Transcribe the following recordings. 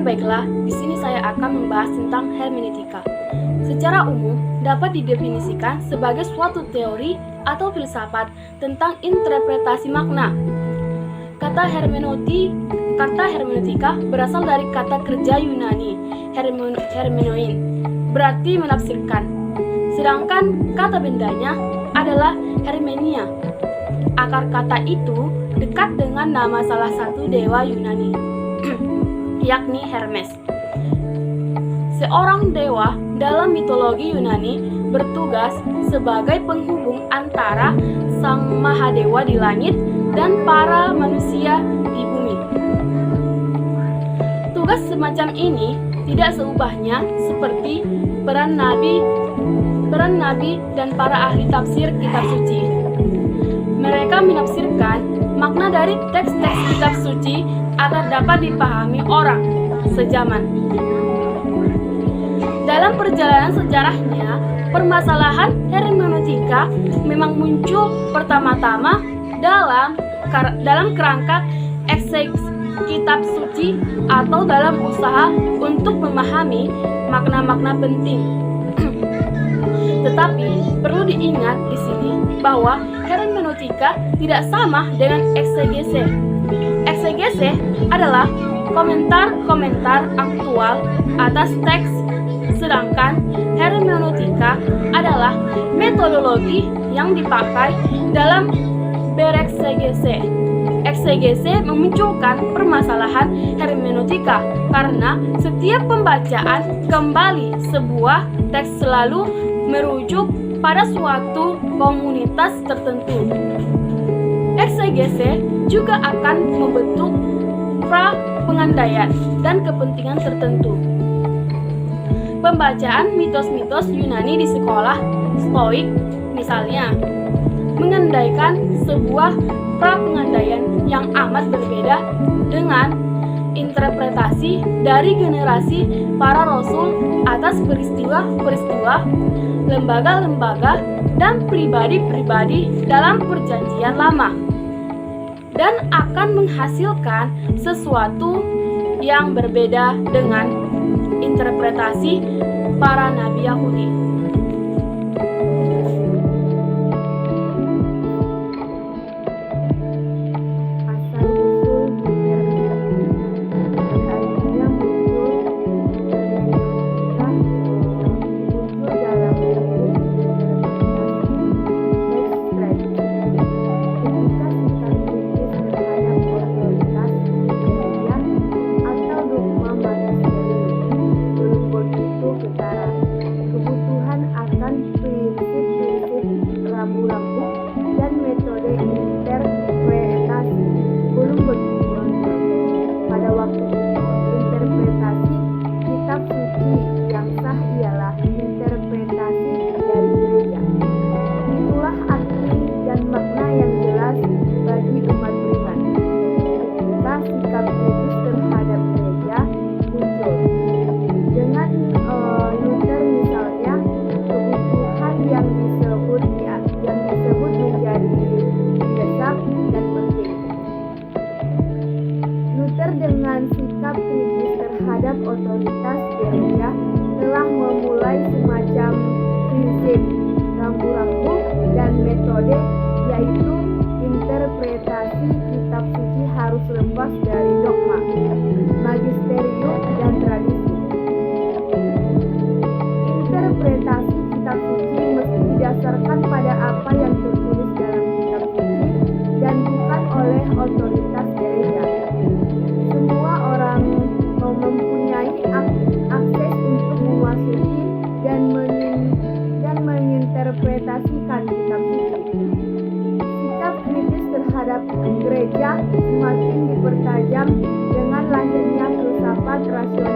baiklah, di sini saya akan membahas tentang hermeneutika. Secara umum, dapat didefinisikan sebagai suatu teori atau filsafat tentang interpretasi makna. Kata hermeneutika berasal dari kata kerja Yunani, hermenein, berarti menafsirkan. Sedangkan kata bendanya adalah hermenia. Akar kata itu dekat dengan nama salah satu dewa Yunani, yakni Hermes. Seorang dewa dalam mitologi Yunani bertugas sebagai penghubung antara sang Mahadewa di langit dan para manusia di bumi. Tugas semacam ini tidak seubahnya seperti peran nabi dan para ahli tafsir kitab suci. Mereka menafsirkan makna dari teks-teks kitab suci agar dapat dipahami orang sejaman. Dalam perjalanan sejarahnya, permasalahan hermeneutika memang muncul pertama-tama dalam kerangka ekseges kitab suci atau dalam usaha untuk memahami makna-makna penting. Tetapi perlu diingat di sini bahwa hermeneutika tidak sama dengan eksegese. Eksegese adalah komentar-komentar aktual atas teks, sedangkan hermeneutika adalah metodologi yang dipakai dalam bereksegese. Eksegese memunculkan permasalahan hermeneutika karena setiap pembacaan kembali sebuah teks selalu merujuk pada suatu komunitas tertentu. Eksegese juga akan membentuk pra-pengandaian dan kepentingan tertentu. Pembacaan mitos-mitos Yunani di sekolah Stoik misalnya mengandaikan sebuah pra-pengandaian yang amat berbeda dengan interpretasi dari generasi para rasul atas peristiwa-peristiwa, lembaga-lembaga, dan pribadi-pribadi dalam perjanjian lama, dan akan menghasilkan sesuatu yang berbeda dengan interpretasi para nabi Yahudi. Dengan sikap kritis terhadap otoritas gereja telah memulai semacam prinsip rambu-rambu dan metode, yaitu interpretasi kitab suci harus lepas dari dogma, magisterium, dan tradisi. Interpretasi kitab suci mesti didasarkan pada apa yang tertulis dalam kitab suci dan bukan oleh otoritas gereja. Semua orang mempunyai akses untuk memasuki dan menginterpretasikan kitab suci. Sikap kritis terhadap gereja semakin dipertajam dengan lahirnya filsafat rasional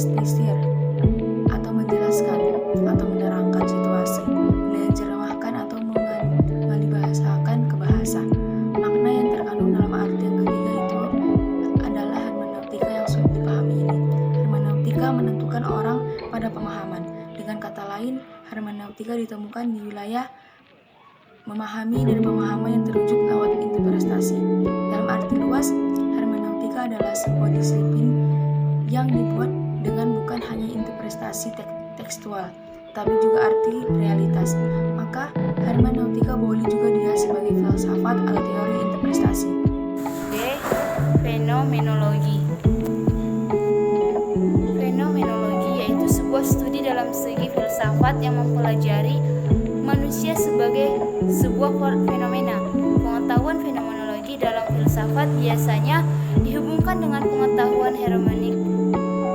menganalisis atau menjelaskan atau menerangkan situasi, menerjemahkan atau mengalihbahasakan ke bahasa. Makna yang terkandung dalam arti yang ketiga itu adalah hermeneutika yang sulit dipahami ini. Hermeneutika menentukan orang pada pemahaman. Dengan kata lain, hermeneutika ditemukan di wilayah memahami dan pemahaman yang terujuk lewat interpretasi. Dalam arti luas, hermeneutika adalah sebuah disiplin yang dibuat dengan bukan hanya interpretasi tekstual, tapi juga arti realitas. Maka, hermeneutika boleh juga dilihat sebagai filsafat atau teori interpretasi. D. Fenomenologi. Fenomenologi yaitu sebuah studi dalam segi filsafat yang mempelajari manusia sebagai sebuah fenomena. Pengetahuan fenomenologi dalam filsafat biasanya dihubungkan dengan pengetahuan hermeneutik,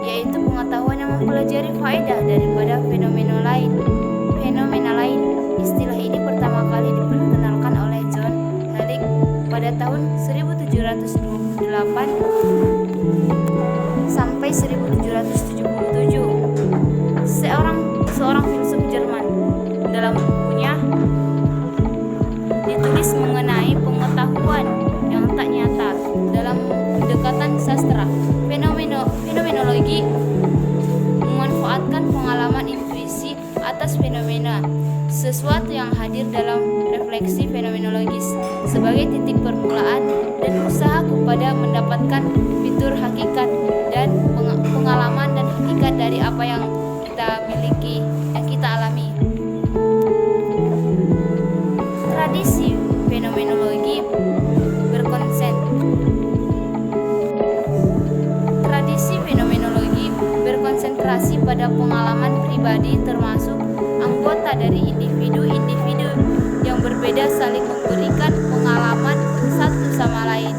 yaitu pengetahuan yang mempelajari faedah daripada fenomena lain. Istilah ini pertama kali diperkenalkan oleh John Halick pada tahun 1728 sampai 1777. Seorang filsuf Jerman. Dalam bukunya ditulis mengenai pengetahuan yang tak nyata dalam pendekatan sastra. Fenomenologi memanfaatkan pengalaman intuisi atas fenomena, sesuatu yang hadir dalam refleksi fenomenologis sebagai titik permulaan dan usaha kepada mendapatkan fitur hakikat dan pengalaman dan hakikat dari apa yang kita miliki, yang kita alami. Tradisi fenomenologi berkonsentrasi pada pengalaman pribadi, termasuk anggota dari individu-individu yang berbeda saling memberikan pengalaman satu sama lain.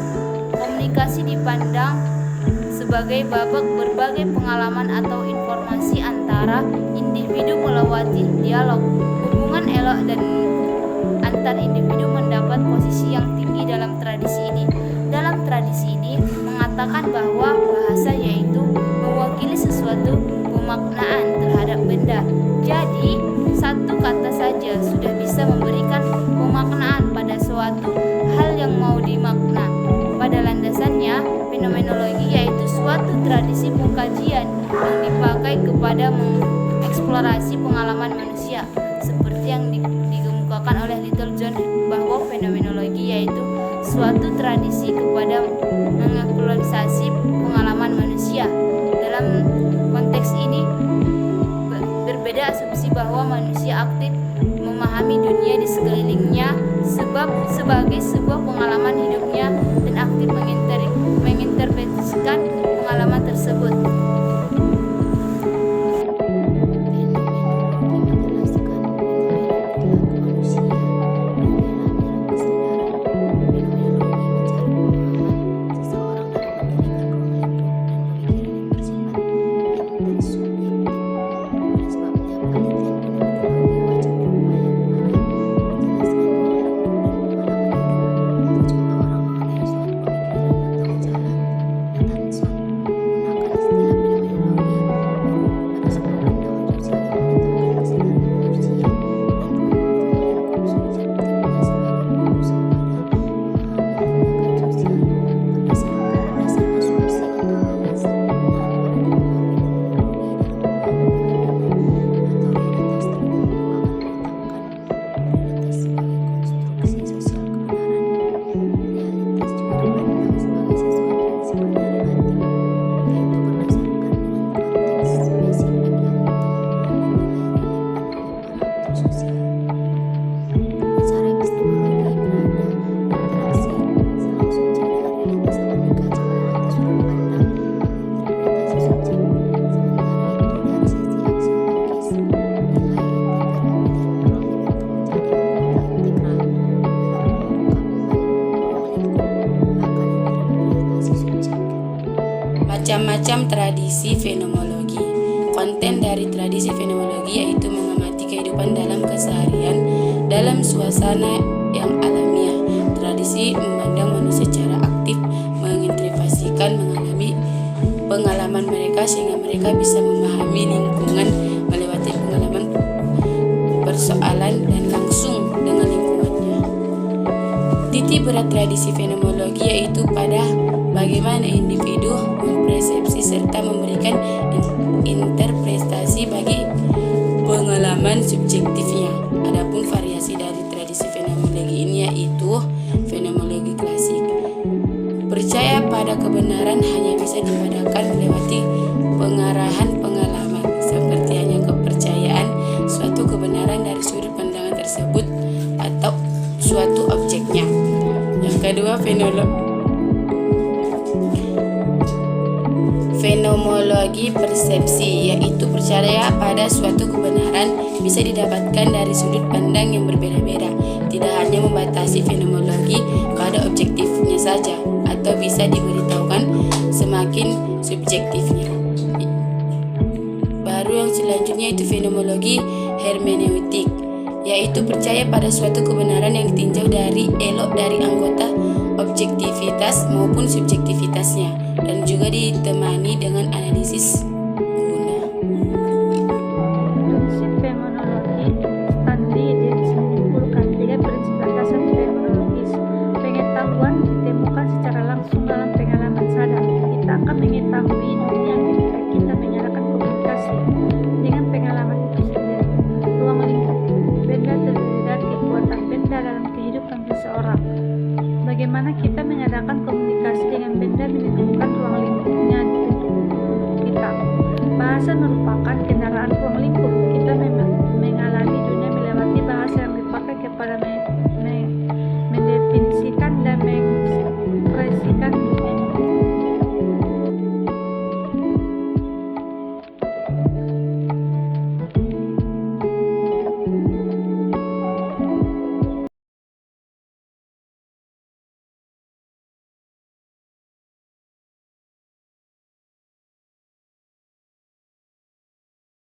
Komunikasi dipandang sebagai babak berbagai pengalaman atau informasi antara individu melewati dialog. Hubungan elok dan antar individu mendapat posisi yang tinggi dalam tradisi ini. Dalam tradisi ini mengatakan bahwa bahasa yaitu mewakili sesuatu pemaknaan terhadap benda. Jadi, satu kata saja sudah bisa memberikan pemaknaan pada suatu hal yang mau dimakna. Pada landasannya, fenomenologi yaitu suatu tradisi pengkajian yang dipakai kepada mengeksplorasi pengalaman manusia, seperti yang dikemukakan oleh Little John bahwa fenomenologi yaitu suatu tradisi kepada mengeksplorasi pengalaman manusia. Dalam konteks ini berbeda asumsi bahwa manusia aktif memahami dunia di sekelilingnya sebagai sebuah pengalaman hidupnya dan aktif menginterpretasikan pengalaman tersebut. Macam-macam tradisi fenomenologi. Konten dari tradisi fenomenologi yaitu mengamati kehidupan dalam keseharian dalam suasana yang alamiah. Tradisi memandang manusia secara aktif, menginterpretasikan, mengalami pengalaman mereka sehingga mereka bisa memahami lingkungan melewati pengalaman persoalan dan langsung dengan lingkungannya. Titik berat tradisi fenomenologi yaitu pada bagaimana individu mempersepsi serta memberikan interpretasi bagi pengalaman subjektifnya. Adapun variasi dari tradisi fenomenologi ini yaitu fenomenologi klasik. Percaya pada kebenaran hanya bisa dipadakan melewati pengarahan pengalaman, seperti hanya kepercayaan suatu kebenaran dari sudut pandangan tersebut atau suatu objeknya. Yang kedua, fenomenologi persepsi, yaitu percaya pada suatu kebenaran bisa didapatkan dari sudut pandang yang berbeda-beda, tidak hanya membatasi fenomenologi pada objektifnya saja, atau bisa diberitahukan semakin subjektifnya. Baru yang selanjutnya itu fenomenologi hermeneutik, yaitu percaya pada suatu kebenaran yang ditinjau dari elok dari anggota objektivitas maupun subjektivitasnya, dan juga ditemani dengan analisis guna. Prinsip fenomenologi Stanley James menyimpulkan 3 prinsip dasar fenomenologis. Pengetahuan ditemukan secara langsung dalam pengalaman sadar. Kita akan mengetahui dunia ketika kita menyalakan komunikasi dengan pengalaman itu sendiri. Ruang lingkup benda terdiri dari kekuatan benda dalam kehidupan seseorang. Bagaimana kita mengadakan komunikasi dengan benda menentukan ruang lingkupnya di tubuh kita. Bahasa merupakan kendaraan ruang